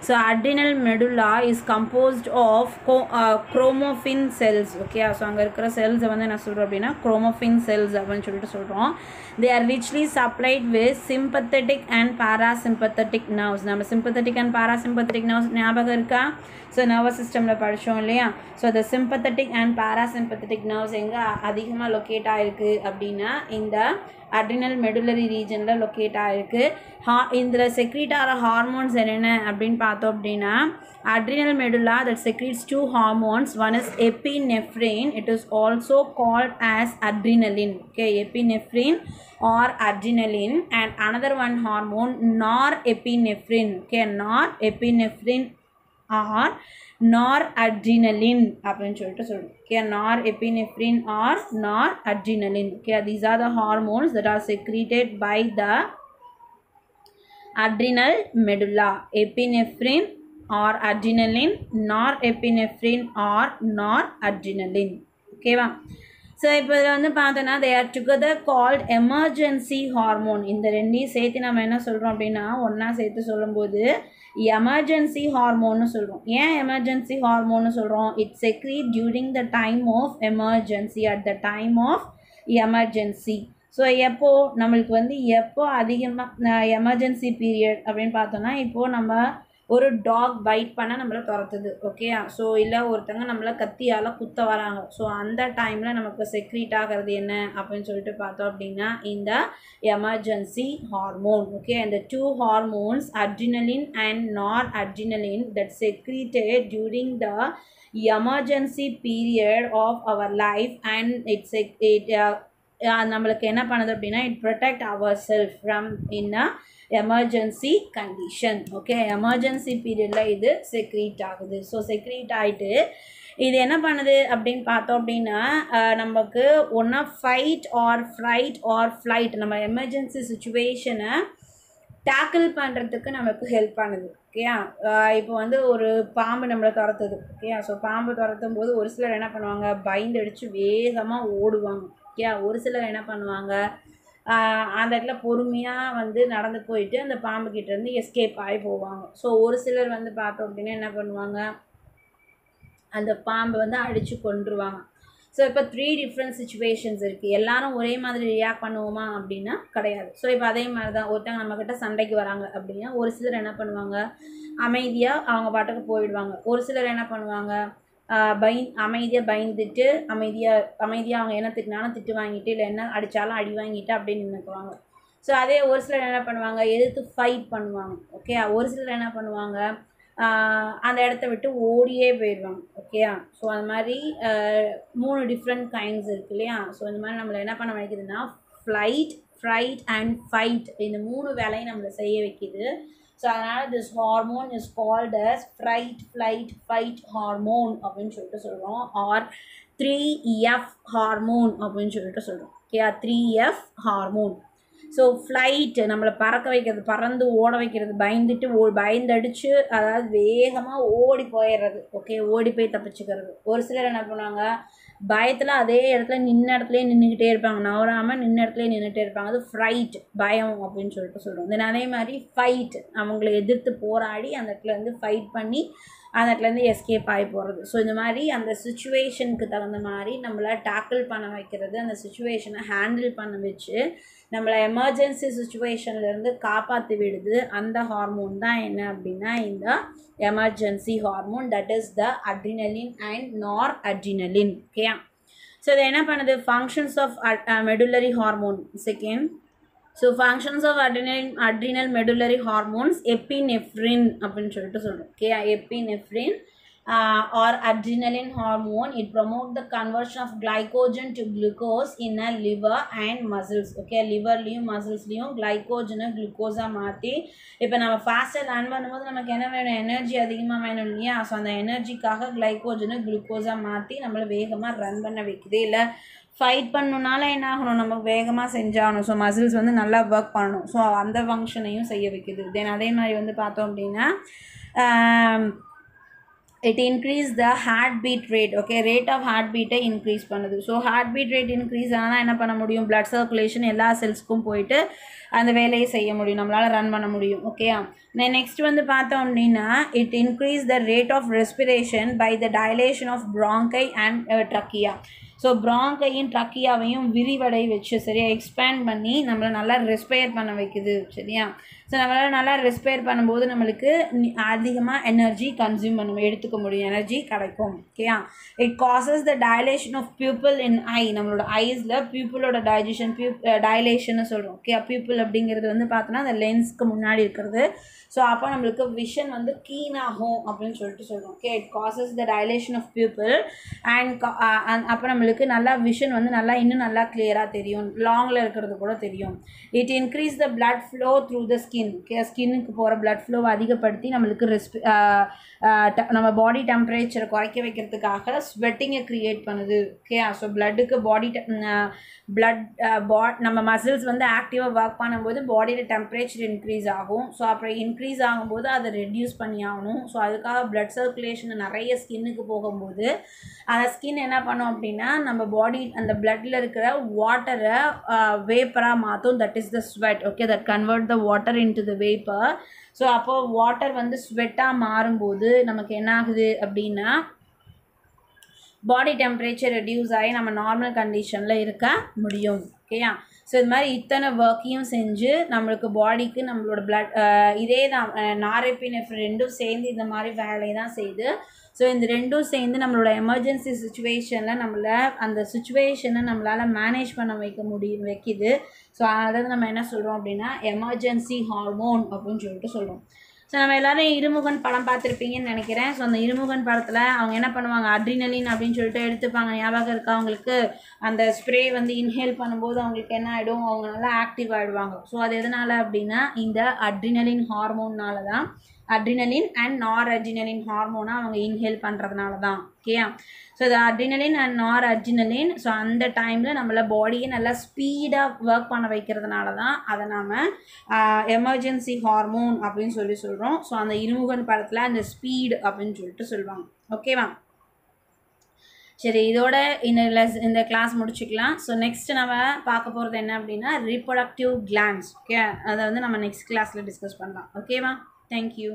So adrenal medulla is composed of chromaffin cells. Okay, so அங்கே இருக்கிற செல்ஸை வந்து என்ன சொல்கிறோம் அப்படின்னா குரோமோஃபின் செல்ஸ் அப்படின்னு சொல்லிட்டு சொல்கிறோம். They are richly supplied with sympathetic and parasympathetic nerves. நம்ம சிம்பத்தட்டிக் அண்ட் பாராசிம்பத்தட்டிக் நர்வ்ஸ் ஞாபகம் இருக்கா? ஸோ நர்வஸ் சிஸ்டமில் படித்தோம் இல்லையா. So the sympathetic and parasympathetic nerves எங்கே அதிகமாக லொக்கேட் ஆகிருக்கு அப்படின்னா இந்த அட்ரினல் மெடுலரி ரீஜனில் லொக்கேட் ஆகிருக்கு. இதில் செக்ரீட் ஆகிற ஹார்மோன்ஸ் என்னென்ன அப்படின்னு பார்த்தோம் அப்படின்னா adrenal medulla that secretes two hormones. One is epinephrine. It is also called as adrenaline. Okay, epinephrine or adrenaline. And another one hormone norepinephrine. Okay, norepinephrine or noradrenaline அப்படின்னு சொல்லிட்டு சொல்லுவோம். Okay, norepinephrine or noradrenaline. Okay, these are the hormones that are secreted by the adrenal medulla. Epinephrine or adrenaline, norepinephrine or noradrenaline. ஓகேவா? ஸோ இப்போ இதில் வந்து பார்த்தோன்னா they are together called emergency hormone. இந்த ரெண்டையும் சேர்த்து நம்ம என்ன சொல்கிறோம் அப்படின்னா ஒன்றா சேர்த்து சொல்லும்போது எமர்ஜென்சி ஹார்மோன்னு சொல்கிறோம். ஏன் எமர்ஜென்சி ஹார்மோன்னு சொல்கிறோம்? It secrete during the time of emergency, at the time of emergency. So எப்போது நம்மளுக்கு வந்து எப்போ அதிகமாக எமர்ஜென்சி பீரியட் அப்படின்னு பார்த்தோன்னா இப்போது நம்ம ஒரு டாக் பைட் பண்ண நம்மளை துரத்துது. ஓகே, ஸோ இல்லை ஒருத்தங்க நம்மளை கத்தியால் குத்த வராங்க. ஸோ அந்த டைமில் நமக்கு செக்ரீட் ஆகிறது என்ன அப்படின்னு சொல்லிட்டு பார்த்தோம் அப்படின்னா இந்த எமர்ஜென்சி ஹார்மோன். ஓகே, இந்த two hormones adrenaline and noradrenaline that secreted during the emergency period of our life and it நம்மளுக்கு என்ன பண்ணுது அப்படின்னா it protect our self from in a emergency condition. Okay, emergency பீரியடில் இது செக்ரீட் ஆகுது. ஸோ செக்ரீட் ஆகிட்டு இது என்ன பண்ணுது அப்படின்னு பார்த்தோம் அப்படின்னா நமக்கு ஒன்றா fight or fright or flight, நம்ம எமர்ஜென்சி சுச்சுவேஷனை டேக்கிள் பண்ணுறதுக்கு நமக்கு ஹெல்ப் பண்ணுது. ஓகேயா, இப்போ வந்து ஒரு பாம்பு நம்மளை துரத்துது. ஓகேயா, ஸோ பாம்பு துரத்தும் போது ஒரு சிலர் என்ன பண்ணுவாங்க, பயந்தடிச்சு வேகமாக ஓடுவாங்க. ஓகேயா, ஒரு சிலர் என்ன பண்ணுவாங்க, அந்த இடத்துல பொறுமையாக வந்து நடந்து போயிட்டு அந்த பாம்புக்கிட்டேருந்து எஸ்கேப் ஆகி போவாங்க. ஸோ ஒரு சிலர் வந்து பார்த்தோம் அப்படின்னா என்ன பண்ணுவாங்க, அந்த பாம்பை வந்து அடித்து கொன்றுவாங்க. ஸோ இப்போ 3 டிஃப்ரெண்ட் சுச்சுவேஷன்ஸ் இருக்குது. எல்லாரும் ஒரே மாதிரி ரியாக்ட் பண்ணுவோமா அப்படின்னா கிடையாது. ஸோ இப்போ அதே மாதிரி தான் ஒருத்தங்க நம்மக்கிட்ட சண்டைக்கு வராங்க அப்படின்னா ஒரு சிலர் என்ன பண்ணுவாங்க, அமைதியாக அவங்க பாட்டுக்கு போயிடுவாங்க. ஒரு சிலர் என்ன பண்ணுவாங்க, அமைதியாக பயந்துட்டு அமைதியாக அவங்க என்ன திட்டினாலும் திட்டு வாங்கிட்டு, இல்லை என்ன அடித்தாலும் அடி வாங்கிட்டு அப்படின்னு நினைக்குவாங்க. ஸோ அதே ஒரு சிலர் என்ன பண்ணுவாங்க, எதிர்த்து ஃபைட் பண்ணுவாங்க. ஓகே, ஒரு சிலர் என்ன பண்ணுவாங்க, அந்த இடத்த விட்டு ஓடியே போயிடுவாங்க. ஓகேயா, ஸோ அது மாதிரி 3 டிஃப்ரெண்ட் கைண்ட்ஸ் இருக்குது இல்லையா. ஸோ இந்த மாதிரி நம்மளை என்ன பண்ண வைக்குதுன்னா ஃப்ளைட், ஃப்ரைட் அண்ட் ஃபைட், இந்த 3 வேலையும் நம்மளை செய்ய வைக்கிது. ஸோ அதனால் this hormone is called as fright, flight, fight hormone அப்படின்னு சொல்லிட்டு சொல்கிறோம். ஆர் 3F ஹார்மோன் அப்படின்னு சொல்லிட்டு சொல்கிறோம். ஓகேயா, 3F ஹார்மோன். ஸோ ஃப்ளைட்டு நம்மளை பறக்க வைக்கிறது, பறந்து ஓட வைக்கிறது, பயந்தடிச்சு அதாவது வேகமாக ஓடி போயிடுறது. ஓகே, ஓடி போய் தப்பிச்சுக்கிறது. ஒரு சிலர் என்ன பண்ணுவாங்க, பயத்தில் அதே இடத்துல இடத்துலேயே நின்றுக்கிட்டே இருப்பாங்க, நவராமல் இடத்துலேயே நின்றுட்டே இருப்பாங்க. அது ஃப்ரைட், பயம் அப்படின்னு சொல்லிட்டு சொல்கிறோம். தென் அதே மாதிரி ஃபைட், அவங்களை எதிர்த்து போராடி அந்த இடத்துலேருந்து ஃபைட் பண்ணி அந்த இடத்துலேருந்து எஸ்கேப் ஆகி போகிறது. ஸோ இந்த மாதிரி அந்த சுச்சுவேஷனுக்கு தகுந்த மாதிரி நம்மளை டேக்கிள் பண்ண வைக்கிறது, அந்த சுச்சுவேஷனை ஹேண்டில் பண்ண வச்சு நம்மளை எமர்ஜென்சி சுச்சுவேஷன்லேருந்து காப்பாற்றி விடுது. அந்த ஹார்மோன் தான் என்ன அப்படின்னா இந்த emergency hormone, that is the adrenaline and noradrenaline. ஓகேயா, ஸோ இது என்ன பண்ணுது, functions of medullary hormone. Second, so functions of adrenal medullary hormones, epinephrine அப்படின்னு சொல்லிட்டு சொல்கிறோம். ஓகே, epinephrine or adrenaline hormone, it promotes the conversion of glycogen to glucose in a liver and muscles. Okay, லிவர்லேயும் மசில்ஸ்லேயும் கிளைக்கோஜனை குளுக்கோஸாக மாற்றி, இப்போ நம்ம ஃபாஸ்ட்டாக ரன் பண்ணும்போது நமக்கு என்ன வேணும், எனர்ஜி அதிகமாக வேணும் இல்லையா. ஸோ அந்த எனர்ஜிக்காக கிளைக்கோஜனை குளுக்கோஸாக மாற்றி நம்மளை வேகமாக ரன் பண்ண வைக்குது. இல்லை ஃபைட் பண்ணணுனால என்ன ஆகணும், நமக்கு வேகமாக செஞ்சாகணும். ஸோ மசில்ஸ் வந்து நல்லா ஒர்க் பண்ணணும். ஸோ அந்த ஃபங்க்ஷனையும் செய்ய வைக்குது. தென் அதே மாதிரி வந்து பார்த்தோம் அப்படின்னா it increase the heartbeat rate. Okay, rate of heart பீட்டை இன்க்ரீஸ் பண்ணுது. So heart beat rate increase ஆனால் என்ன பண்ண முடியும், பிளட் சர்க்குலேஷன் எல்லா செல்ஸ்க்கும் போயிட்டு அந்த வேலையை செய்ய முடியும், நம்மளால் ரன் பண்ண முடியும். ஓகேயா, நெக்ஸ்ட் வந்து பார்த்தோம் அப்படின்னா it increase the rate of respiration by the dilation of bronchi and trachea. ஸோ ப்ராங்கையும் ட்ரக்கியாவையும் விரிவடை வச்சு சரியா எக்ஸ்பேண்ட் பண்ணி நம்மளை நல்லா ரெஸ்பயர் பண்ண வைக்குது. சரியா, ஸோ நம்மளால் நல்லா ரெஸ்பயர் பண்ணும்போது நம்மளுக்கு அதிகமாக எனர்ஜி கன்சியூம் பண்ண எடுத்துக்க முடியும், எனர்ஜி கிடைக்கும். ஓகேயா, it causes the dilation of pupil in eye, நம்மளோட ஐஸில் பியூப்பிளோட டைலேஷன்னு சொல்கிறோம். ஓகே, பியூப்பிள் அப்படிங்கிறது வந்து பார்த்தோன்னா அந்த லென்ஸ்க்கு முன்னாடி இருக்கிறது. ஸோ அப்போ நம்மளுக்கு விஷன் வந்து கீன் ஆகும் அப்படின்னு சொல்லிட்டு சொல்கிறோம். Okay, it causes the dilation of pupil and அப்போ நம்மளுக்கு நல்லா விஷன் வந்து நல்லா இன்னும் நல்லா கிளியராக தெரியும், லாங்கில் இருக்கிறது கூட தெரியும். It increase the blood flow through the skin. Okay, ஸ்கின்னுக்கு போகிற பிளட் ஃப்ளோவை அதிகப்படுத்தி நம்மளுக்கு நம்ம பாடி டெம்பரேச்சரை குறைக்க வைக்கிறதுக்காக ஸ்வெட்டிங்கை க்ரியேட் பண்ணுது. ஓகே, ஸோ பிளட்டுக்கு நம்ம மசில்ஸ் வந்து ஆக்டிவாக ஒர்க் பண்ணும்போது பாடியில் டெம்பரேச்சர் இன்க்ரீஸ் ஆகும். ஸோ அப்புறம் இன்க்ரீஸ் ஆகும்போது அதை ரெடியூஸ் பண்ணி ஆகணும். ஸோ அதுக்காக பிளட் சர்க்குலேஷன் நிறைய ஸ்கின்னுக்கு போகும்போது அந்த ஸ்கின் என்ன பண்ணும் அப்படின்னா நம்ம பாடி அந்த பிளட்டில் இருக்கிற வாட்டரை வேப்பராக மாற்றும். That is the sweat. Okay, that convert the water into the vapour. So அப்போது வாட்டர் வந்து ஸ்வெட்டாக மாறும்போது நமக்கு என்ன ஆகுது அப்படின்னா பாடி டெம்பரேச்சர் ரெடியூஸ் ஆகி நம்ம நார்மல் கண்டிஷனில் இருக்க முடியும். ஓகேயா, ஸோ இது மாதிரி இத்தனை ஒர்க்கையும் செஞ்சு நம்மளுக்கு பாடிக்கு நம்மளோட பிளட் இதே தான் நாரெப்பினெஃப்ரின் ரெண்டும் சேர்ந்து இந்த மாதிரி வேலையை தான் செய்யுது. ஸோ இந்த ரெண்டும் சேர்ந்து நம்மளோட எமர்ஜென்சி சுச்சுவேஷனில் அந்த சுச்சுவேஷனை நம்மளால் மேனேஜ் பண்ண வைக்கிது. ஸோ அதாவது நம்ம என்ன சொல்கிறோம் அப்படின்னா எமர்ஜென்சி ஹார்மோன் அப்படின்னு சொல்லிட்டு சொல்கிறோம். ஸோ நம்ம எல்லோரும் இருமுகன் படம் பார்த்துருப்பீங்கன்னு நினைக்கிறேன். ஸோ அந்த இருமுகன் படத்தில் அவங்க என்ன பண்ணுவாங்க, அட்ரினலின் அப்படின்னு சொல்லிட்டு எடுத்துப்பாங்க. ஞாபகம் இருக்கா அவங்களுக்கு? அந்த ஸ்ப்ரே வந்து இன்ஹேல் பண்ணும்போது அவங்களுக்கு என்ன ஆகிடும், அவங்க நல்லா ஆக்டிவ் ஆகிடுவாங்க. ஸோ அது எதனால் அப்படின்னா இந்த அட்ரினலின் ஹார்மோன்னால தான், அட்ரினலின் அண்ட் நார் அட்ரினலின் ஹார்மோனை அவங்க இன்ஹேல் பண்ணுறதுனால தான். ஓகேயா? ஸோ இது அட்ரினலின் அண்ட் நார் அட்ரினலின் ஸோ அந்த டைமில் நம்மளை பாடியை நல்லா ஸ்பீடாக ஒர்க் பண்ண வைக்கிறதுனால தான் அதை நாம் எமர்ஜென்சி ஹார்மோன் அப்படின்னு சொல்கிறோம். ஸோ அந்த இருமுகன் படத்தில் அந்த ஸ்பீடு அப்படின்னு சொல்லிட்டு சொல்லுவாங்க. ஓகேவா? சரி, இதோட இந்த கிளாஸ் முடிச்சுக்கலாம். ஸோ நெக்ஸ்ட் நம்ம பார்க்க போகிறது என்ன அப்படின்னா ரீப்ரொடக்டிவ் கிளாண்ட்ஸ். ஓகே, அதை வந்து நம்ம நெக்ஸ்ட் கிளாஸில் டிஸ்கஸ் பண்ணலாம். ஓகேவா? தேங்க்யூ.